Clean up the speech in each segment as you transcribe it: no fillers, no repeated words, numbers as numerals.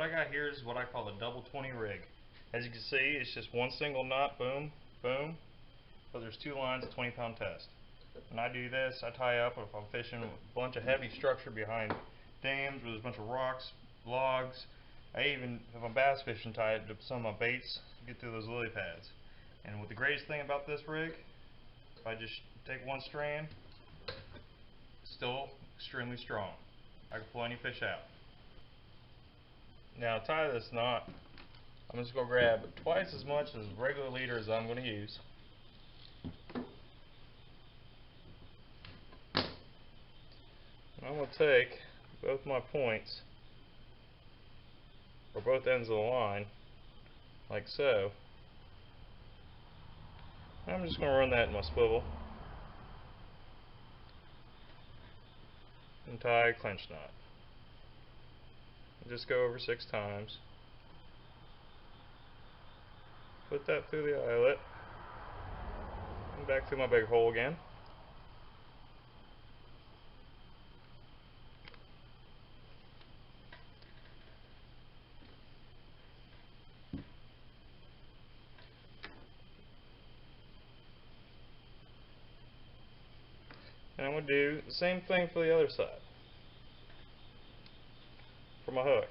I got here is what I call the double 20 rig. As you can see, it's just one single knot, boom, boom, but there's two lines of 20-pound test. When I do this, I tie up if I'm fishing with a bunch of heavy structure behind dams where there's a bunch of rocks, logs. I even, if I'm bass fishing, tie it to some of my baits to get through those lily pads. And what the greatest thing about this rig, if I just take one strand, it's still extremely strong. I can pull any fish out. Now to tie this knot, I'm just going to grab twice as much as regular leader as I'm going to use. I'm going to take both my points, or both ends of the line, like so. I'm just going to run that in my swivel and tie a clinch knot. Just go over 6 times. Put that through the eyelet and back through my big hole again. And I'm going to do the same thing for the other side, for my hook.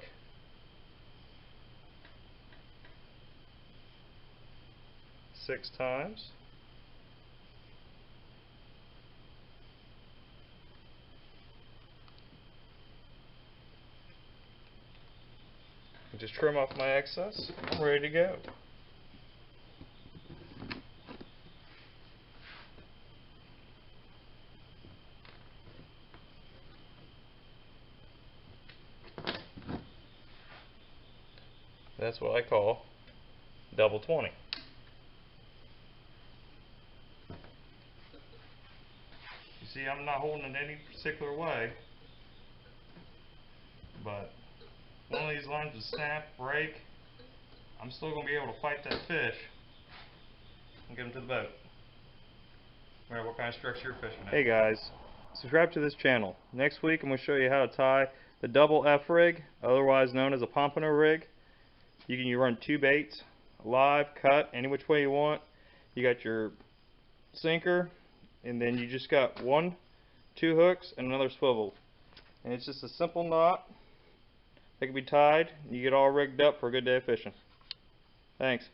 Six times. Just trim off my excess. I'm ready to go. That's what I call double 20. You see, I'm not holding it any particular way, but one of these lines would snap, break. I'm still going to be able to fight that fish and get him to the boat, no matter what kind of structure you're fishing at. Hey guys, subscribe to this channel. Next week I'm going to show you how to tie the double F rig, otherwise known as a pompano rig. You run 2 baits, live, cut, any which way you want. You got your sinker, and then you just got 2 hooks and another swivel. And it's just a simple knot that can be tied. You get all rigged up for a good day of fishing. Thanks.